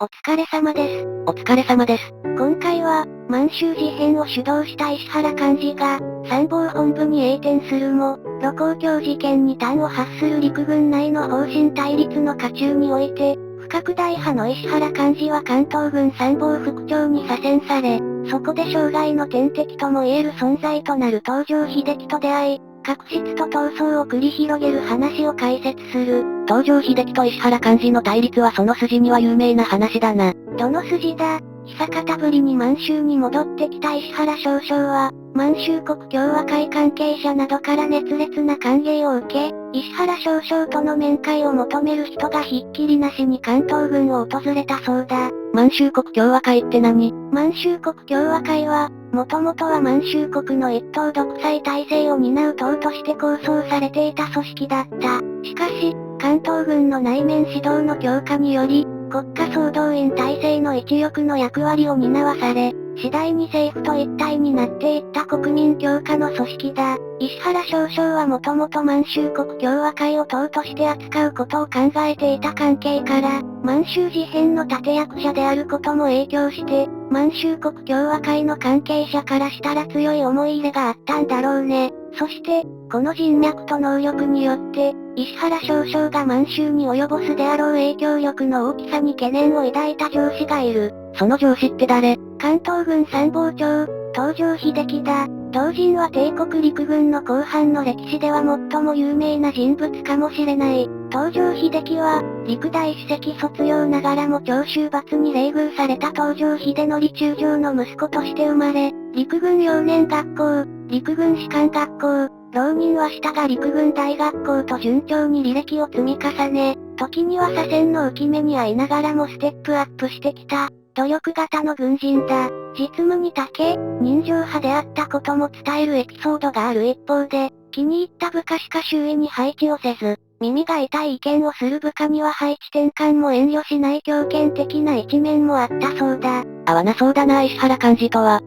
お疲れ様です。お疲れ様です。今回は、満州事変を主導した石原幹事が、参謀本部に栄転するも、盧溝橋事件に端を発する陸軍内の方針対立の渦中において、不拡大派の石原幹事は関東軍参謀副長に左遷され、そこで生涯の天敵とも言える存在となる東条英機と出会い、確執と闘争を繰り広げる話を解説する。東条英機と石原幹事の対立はその筋には有名な話だな。どの筋だ？久方ぶりに満州に戻ってきた石原少将は、満州国共和会関係者などから熱烈な歓迎を受け、石原少将との面会を求める人がひっきりなしに関東軍を訪れたそうだ。満州国共和会って何？満州国共和会は、もともとは満州国の一党独裁体制を担う党として構想されていた組織だった。しかし、関東軍の内面指導の強化により、国家総動員体制の一翼の役割を担わされ、次第に政府と一体になっていった国民強化の組織だ。石原少将はもともと満州国共和会を党として扱うことを考えていた関係から、満州事変の立役者であることも影響して、満州国共和会の関係者からしたら強い思い入れがあったんだろうね。そして、この人脈と能力によって、石原少将が満州に及ぼすであろう影響力の大きさに懸念を抱いた上司がいる。その上司って誰？関東軍参謀長、東条英機だ。同人は帝国陸軍の後半の歴史では最も有名な人物かもしれない。東条英機は、陸大史跡卒業ながらも長州閥に冷遇された東条英則中将の息子として生まれ、陸軍幼年学校、陸軍士官学校、浪人はしたが陸軍大学校と順調に履歴を積み重ね、時には左遷の浮き目に遭いながらもステップアップしてきた、努力型の軍人だ。実務に長け、人情派であったことも伝えるエピソードがある一方で、気に入った部下しか周囲に配置をせず、耳が痛い意見をする部下には配置転換も遠慮しない強権的な一面もあったそうだ。合わなそうだな石原幹事とは。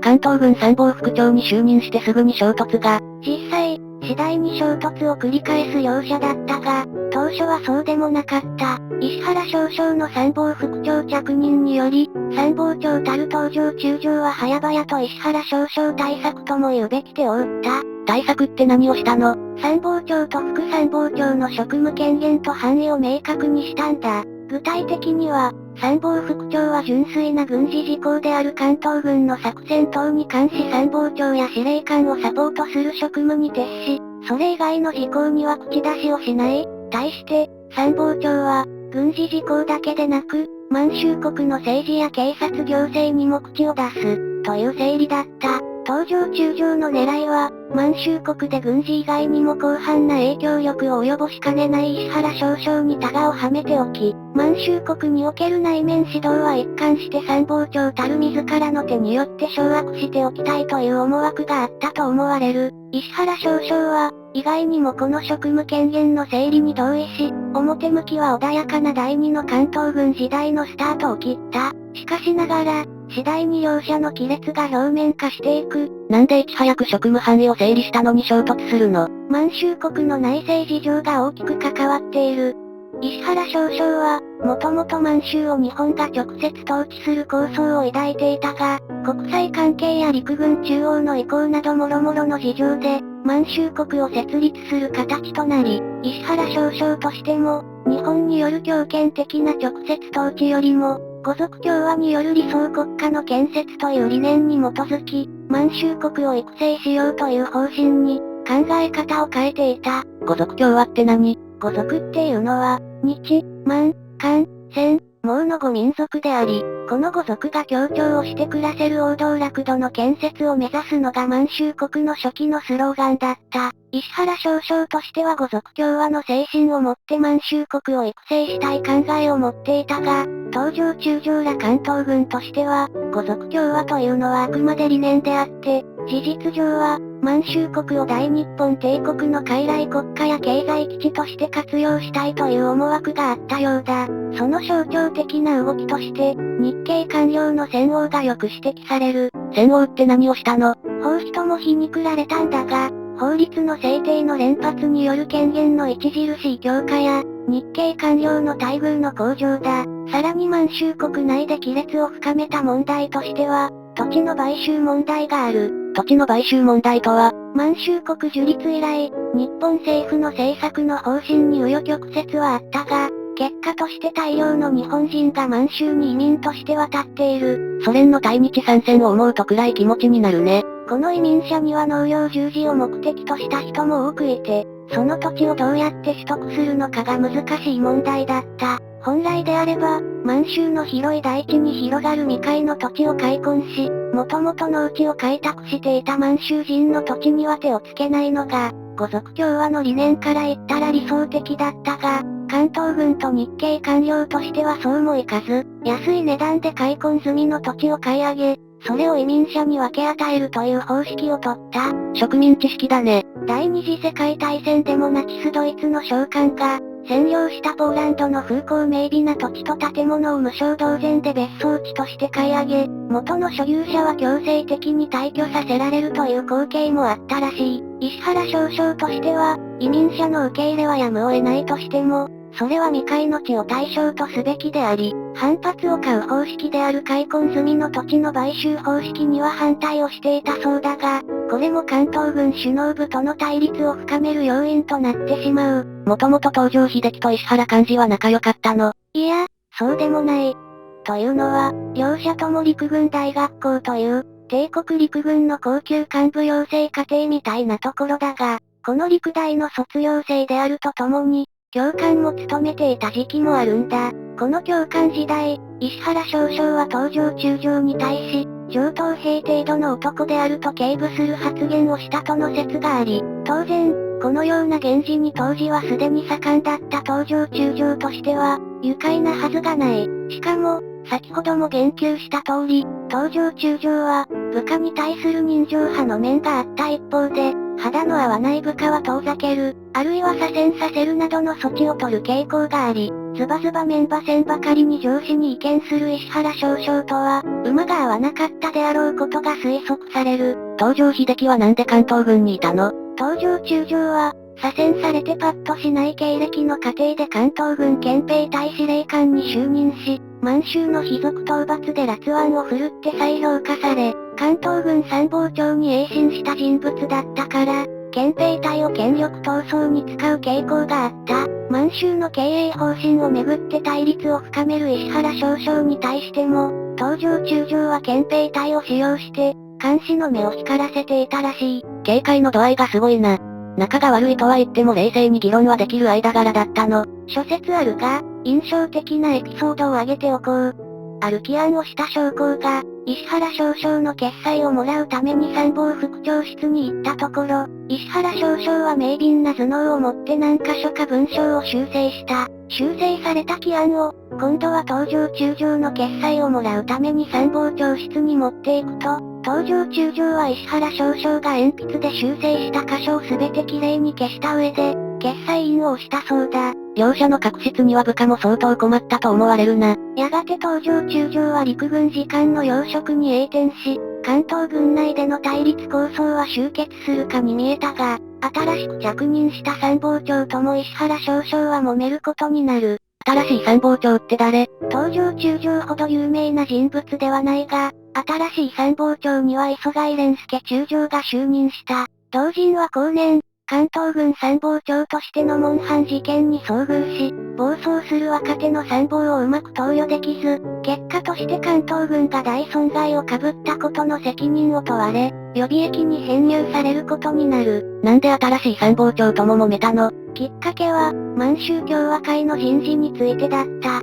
関東軍参謀副長に就任してすぐに衝突が。実際、次第に衝突を繰り返す容赦だったが、当初はそうでもなかった。石原少将の参謀副長着任により、参謀長たる東条中将は早々と石原少将対策とも言うべき手を打った。対策って何をしたの？参謀長と副参謀長の職務権限と範囲を明確にしたんだ。具体的には、参謀副長は純粋な軍事事項である関東軍の作戦等に関し参謀長や司令官をサポートする職務に徹し、それ以外の事項には口出しをしない。対して、参謀長は、軍事事項だけでなく、満州国の政治や警察行政にも口を出す、という整理だった。東条中将の狙いは、満州国で軍事以外にも広範な影響力を及ぼしかねない石原少将にタガをはめておき、満州国における内面指導は一貫して参謀長たる自らの手によって掌握しておきたいという思惑があったと思われる。石原少将は、意外にもこの職務権限の整理に同意し、表向きは穏やかな第二の関東軍時代のスタートを切った。しかしながら、次第に両者の亀裂が表面化していく。なんでいち早く職務範囲を整理したのに衝突するの？満州国の内政事情が大きく関わっている。石原少将は、もともと満州を日本が直接統治する構想を抱いていたが、国際関係や陸軍中央の意向など諸々の事情で、満州国を設立する形となり、石原少将としても、日本による強権的な直接統治よりも、五族共和による理想国家の建設という理念に基づき、満州国を育成しようという方針に、考え方を変えていた。五族共和って何？五族っていうのは、日、満、漢、鮮、蒙の5民族であり、この5族が協調をして暮らせる王道楽土の建設を目指すのが満州国の初期のスローガンだった。石原少将としては五族共和の精神を持って満州国を育成したい考えを持っていたが、東条中将ら関東軍としては、五族共和というのはあくまで理念であって、事実上は、満州国を大日本帝国の傀儡国家や経済基地として活用したいという思惑があったようだ。その象徴的な動きとして、日系官僚の戦王がよく指摘される。戦王って何をしたの？法費とも皮肉られたんだが、法律の制定の連発による権限の著しい強化や、日系官僚の待遇の向上だ。さらに満州国内で亀裂を深めた問題としては、土地の買収問題がある。土地の買収問題とは、満州国樹立以来、日本政府の政策の方針に紆余曲折はあったが、結果として大量の日本人が満州に移民として渡っている。ソ連の対日参戦を思うと暗い気持ちになるね。この移民者には農業従事を目的とした人も多くいて、その土地をどうやって取得するのかが難しい問題だった。本来であれば、満州の広い大地に広がる未開の土地を開墾し、元々農地を開拓していた満州人の土地には手をつけないのが、五族協和の理念から言ったら理想的だったが、関東軍と日系官僚としてはそうもいかず、安い値段で開墾済みの土地を買い上げ、それを移民者に分け与えるという方式をとった。植民地式だね。第二次世界大戦でもナチスドイツの将官が、占領したポーランドの風光明媚な土地と建物を無償同然で別荘地として買い上げ、元の所有者は強制的に退去させられるという光景もあったらしい。石原少将としては、移民者の受け入れはやむを得ないとしても、それは未開の地を対象とすべきであり、反発を買う方式である開墾済みの土地の買収方式には反対をしていたそうだが、これも関東軍首脳部との対立を深める要因となってしまう。もともと東条英機と石原幹事は仲良かったの。いや、そうでもない。というのは、両者とも陸軍大学校という、帝国陸軍の高級幹部養成課程みたいなところだが、この陸大の卒業生であるとともに、教官も務めていた時期もあるんだ。この教官時代、石原少将は東条中将に対し、上等兵程度の男であると警部する発言をしたとの説があり、当然、このような言辞に当時はすでに盛んだった東条中将としては、愉快なはずがない。しかも、先ほども言及した通り、東条中将は、部下に対する人情派の面があった一方で、肌の合わない部下は遠ざける、あるいは左遷させるなどの措置を取る傾向があり、ズバズバメンバ戦ばかりに上司に意見する石原少将とは、馬が合わなかったであろうことが推測される。東条英機はなんで関東軍にいたの？東条中将は、左遷されてパッとしない経歴の過程で関東軍憲兵隊司令官に就任し、満州の卑属討伐で辣腕を振るって再評価され、関東軍参謀長に栄進した人物だったから、憲兵隊を権力闘争に使う傾向があった。満州の経営方針をめぐって対立を深める石原少将に対しても、東条中将は憲兵隊を使用して、監視の目を光らせていたらしい。警戒の度合いがすごいな。仲が悪いとは言っても冷静に議論はできる間柄だったの。諸説あるが、印象的なエピソードを挙げておこう。ある起案をした将校が、石原少将の決裁をもらうために参謀副長室に行ったところ、石原少将は明敏な頭脳を持って何箇所か文章を修正した。修正された起案を、今度は東条中将の決裁をもらうために参謀長室に持っていくと、東条中将は石原少将が鉛筆で修正した箇所を全てきれいに消した上で、決裁印を押したそうだ。両者の確執には部下も相当困ったと思われるな。やがて東条中将は陸軍次官の要職に栄転し、関東軍内での対立構想は終結するかに見えたが、新しく着任した参謀長とも石原少将は揉めることになる。新しい参謀長って誰？東条中将ほど有名な人物ではないが、新しい参謀長には磯貝蓮介中将が就任した。同人は後年、関東軍参謀長としてのモンハン事件に遭遇し、暴走する若手の参謀をうまく投与できず、結果として関東軍が大損害を被ったことの責任を問われ、予備役に編入されることになる。なんで新しい参謀長とも揉めたの？きっかけは、満州共和会の人事についてだった。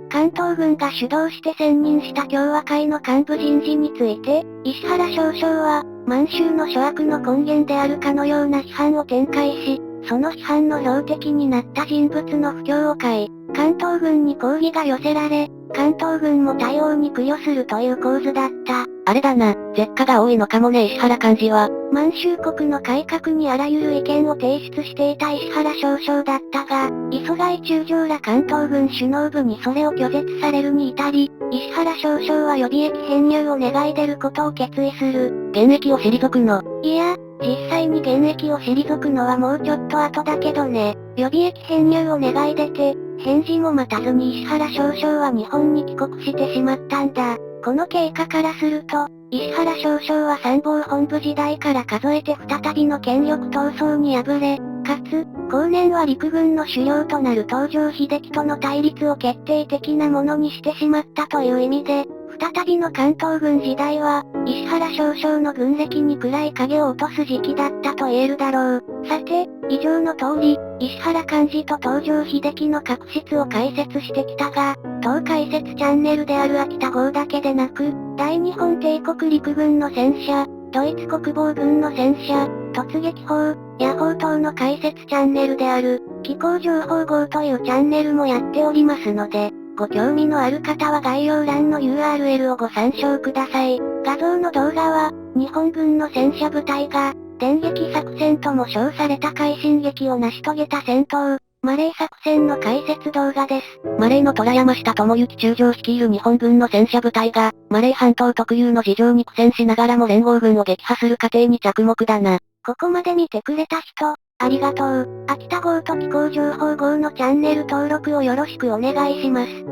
関東軍が主導して選任した共和会の幹部人事について、石原少将は、満州の諸悪の根源であるかのような批判を展開し、その批判の標的になった人物の不況を買い、関東軍に抗議が寄せられ、関東軍も対応に苦慮するという構図だった。あれだな、舌下が多いのかもね石原幹事は。満州国の改革にあらゆる意見を提出していた石原少将だったが、磯貝中将ら関東軍首脳部にそれを拒絶されるに至り、石原少将は予備役編入を願い出ることを決意する。現役を退くの？いや、実際に現役を退くのはもうちょっと後だけどね。予備役編入を願い出て、返事も待たずに石原少将は日本に帰国してしまったんだ。この経過からすると、石原少将は参謀本部時代から数えて再びの権力闘争に敗れ、かつ、後年は陸軍の主領となる東条英機との対立を決定的なものにしてしまったという意味で、再びの関東軍時代は、石原少将の軍歴に暗い影を落とす時期だったと言えるだろう。さて、以上の通り、石原幹事と東条英機の確執を解説してきたが、当解説チャンネルである秋田号だけでなく、大日本帝国陸軍の戦車、ドイツ国防軍の戦車、突撃砲、野砲等の解説チャンネルである、機構情報号というチャンネルもやっておりますので、ご興味のある方は概要欄の URL をご参照ください。画像の動画は、日本軍の戦車部隊が、電撃作戦とも称された快進撃を成し遂げた戦闘、マレー作戦の解説動画です。マレーの虎山下智之中将率いる日本軍の戦車部隊が、マレー半島特有の事情に苦戦しながらも連合軍を撃破する過程に着目だな。ここまで見てくれた人、ありがとう。秋田号と機構情報号のチャンネル登録をよろしくお願いします。